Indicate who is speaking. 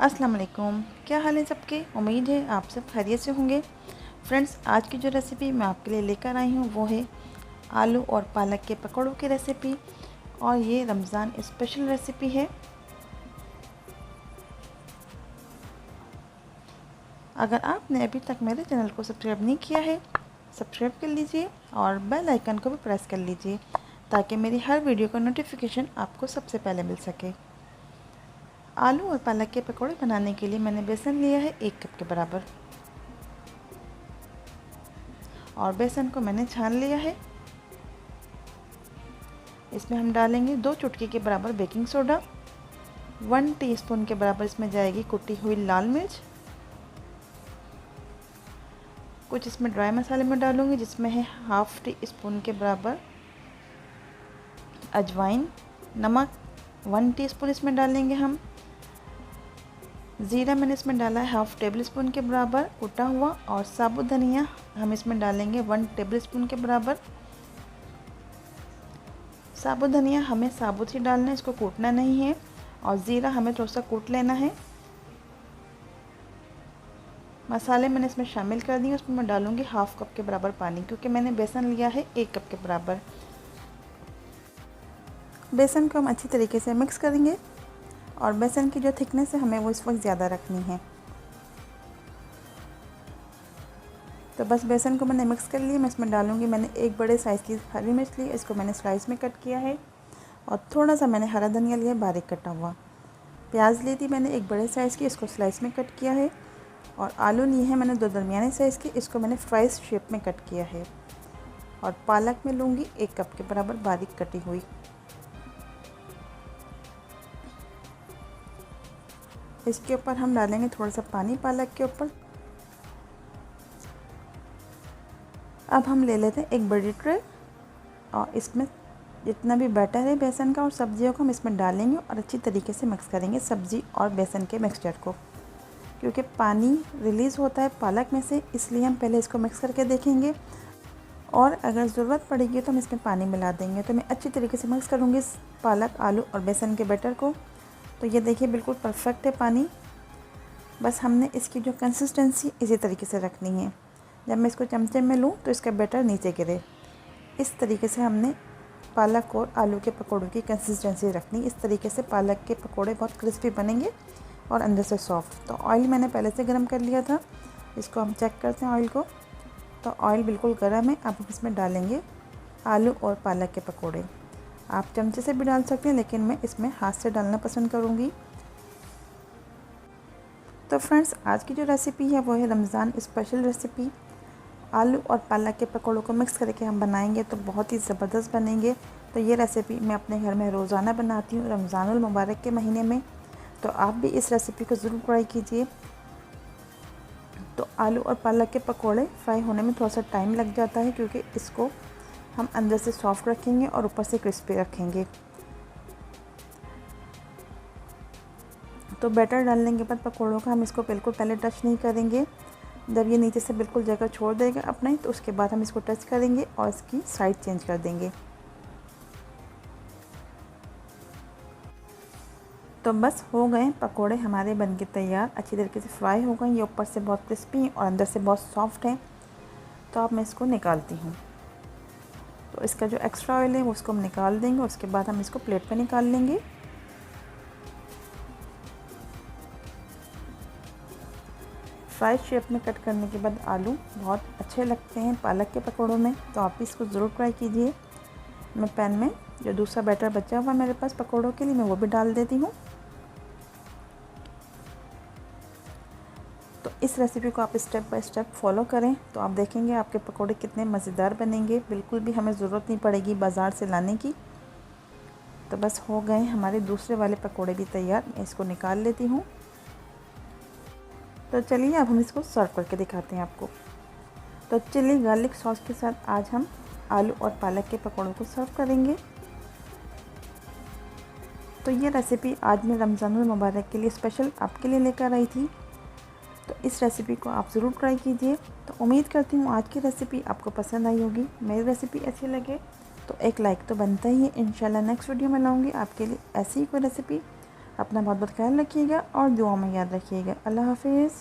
Speaker 1: अस्सलाम वालेकुम। क्या हाल है सबके। उम्मीद है आप सब खैरियत से होंगे। फ्रेंड्स, आज की जो रेसिपी मैं आपके लिए लेकर आई हूँ वो है आलू और पालक के पकौड़ों की रेसिपी। और ये रमज़ान स्पेशल रेसिपी है। अगर आपने अभी तक मेरे चैनल को सब्सक्राइब नहीं किया है, सब्सक्राइब कर लीजिए और बेल आइकन को भी प्रेस कर लीजिए ताकि मेरी हर वीडियो का नोटिफिकेशन आपको सबसे पहले मिल सके। आलू और पालक के पकौड़े बनाने के लिए मैंने बेसन लिया है 1 कप के बराबर और बेसन को मैंने छान लिया है। इसमें हम डालेंगे 2 चुटकी के बराबर बेकिंग सोडा, 1 टीस्पून के बराबर इसमें जाएगी कुटी हुई लाल मिर्च, कुछ इसमें ड्राई मसाले में डालूंगी जिसमें है हाफ़ टी स्पून के बराबर अजवाइन, नमक 1 टीस्पून इसमें डालेंगे हम, ज़ीरा मैंने इसमें डाला है हाफ़ टेबल स्पून के बराबर कुटा हुआ, और साबुत धनिया हम इसमें डालेंगे 1 टेबल स्पून के बराबर। साबुत धनिया हमें साबुत ही डालना है, इसको कूटना नहीं है, और ज़ीरा हमें थोड़ा सा कूट लेना है। मसाले मैंने इसमें शामिल कर दिए। उसमें मैं डालूँगी हाफ़ कप के बराबर पानी, क्योंकि मैंने बेसन लिया है 1 कप के बराबर। बेसन को हम अच्छी तरीके से मिक्स करेंगे और बेसन की जो थिकनेस है हमें वो इस वक्त ज़्यादा रखनी है। तो बस बेसन को मैंने मिक्स कर लिया। मैं इसमें डालूँगी, मैंने 1 बड़े साइज़ की हरी मिर्च ली, इसको मैंने स्लाइस में कट किया है, और थोड़ा सा मैंने हरा धनिया लिया बारीक कटा हुआ। प्याज ली थी मैंने 1 बड़े साइज़ की, इसको स्लाइस में कट किया है, और आलू लिए हैं मैंने 2 दरमियाने साइज़ की, इसको मैंने फ्राइज़ शेप में कट किया है। और पालक में लूँगी 1 कप के बराबर बारीक कटी हुई। इसके ऊपर हम डालेंगे थोड़ा सा पानी पालक के ऊपर। अब हम ले लेते हैं एक बड़ी ट्रे, और इसमें जितना भी बैटर है बेसन का और सब्जियों को हम इसमें डालेंगे और अच्छी तरीके से मिक्स करेंगे सब्ज़ी और बेसन के मिक्सचर को। क्योंकि पानी रिलीज़ होता है पालक में से, इसलिए हम पहले इसको मिक्स करके देखेंगे, और अगर ज़रूरत पड़ेगी तो हम इसमें पानी मिला देंगे। तो मैं अच्छी तरीके से मिक्स करूँगी पालक, आलू और बेसन के बैटर को। तो ये देखिए बिल्कुल परफेक्ट है पानी। बस हमने इसकी जो कंसिस्टेंसी इसी तरीके से रखनी है। जब मैं इसको चमचे में लूँ तो इसका बैटर नीचे गिरे, इस तरीके से हमने पालक और आलू के पकौड़ों की कंसिस्टेंसी रखनी। इस तरीके से पालक के पकौड़े बहुत क्रिस्पी बनेंगे और अंदर से सॉफ्ट। तो ऑयल मैंने पहले से गर्म कर लिया था, इसको हम चेक करते हैं ऑयल को। तो ऑयल बिल्कुल गर्म है। अब हम इसमें डालेंगे आलू और पालक के पकौड़े। आप चमचे से भी डाल सकते हैं, लेकिन मैं इसमें हाथ से डालना पसंद करूँगी। तो फ्रेंड्स, आज की जो रेसिपी है वो है रमज़ान स्पेशल रेसिपी। आलू और पालक के पकौड़ों को मिक्स करके हम बनाएंगे तो बहुत ही ज़बरदस्त बनेंगे। तो ये रेसिपी मैं अपने घर में रोज़ाना बनाती हूँ रमज़ानुल मुबारक के महीने में। तो आप भी इस रेसिपी को ज़रूर ट्राई कीजिए। तो आलू और पालक के पकौड़े फ्राई होने में थोड़ा सा टाइम लग जाता है, क्योंकि इसको हम अंदर से सॉफ्ट रखेंगे और ऊपर से क्रिस्पी रखेंगे। तो बैटर डालने के बाद पकौड़ों का हम इसको बिल्कुल पहले टच नहीं करेंगे। जब ये नीचे से बिल्कुल जगह छोड़ देगा अपना ही, तो उसके बाद हम इसको टच करेंगे और इसकी साइड चेंज कर देंगे। तो बस हो गए पकोड़े हमारे बनके तैयार। अच्छी तरीके से फ्राई हो गए, ये ऊपर से बहुत क्रिस्पी हैं और अंदर से बहुत सॉफ्ट हैं। तो अब मैं इसको निकालती हूँ। तो इसका जो एक्स्ट्रा ऑयल है वो उसको हम निकाल देंगे, और उसके बाद हम इसको प्लेट पे निकाल लेंगे। फ्राई शेप में कट करने के बाद आलू बहुत अच्छे लगते हैं पालक के पकौड़ों में। तो आप भी इसको ज़रूर ट्राई कीजिए। मैं पैन में जो दूसरा बैटर बचा हुआ मेरे पास पकौड़ों के लिए, मैं वो भी डाल देती हूँ। तो इस रेसिपी को आप स्टेप बाय स्टेप फॉलो करें तो आप देखेंगे आपके पकौड़े कितने मज़ेदार बनेंगे। बिल्कुल भी हमें ज़रूरत नहीं पड़ेगी बाज़ार से लाने की। तो बस हो गए हमारे दूसरे वाले पकौड़े भी तैयार। मैं इसको निकाल लेती हूँ। तो चलिए अब हम इसको सर्व करके दिखाते हैं आपको। तो चिली गार्लिक सॉस के साथ आज हम आलू और पालक के पकौड़ों को सर्व करेंगे। तो ये रेसिपी आज मैं रमज़ानुल मुबारक के लिए स्पेशल आपके लिए लेकर आई थी। तो इस रेसिपी को आप ज़रूर ट्राई कीजिए। तो उम्मीद करती हूँ आज की रेसिपी आपको पसंद आई होगी। मेरी रेसिपी अच्छी लगे तो एक लाइक तो बनता ही है। इंशाल्लाह नेक्स्ट वीडियो में लाऊंगी आपके लिए ऐसी ही कोई रेसिपी। अपना बहुत बहुत ख्याल रखिएगा और दुआ में याद रखिएगा। अल्लाह हाफिज़।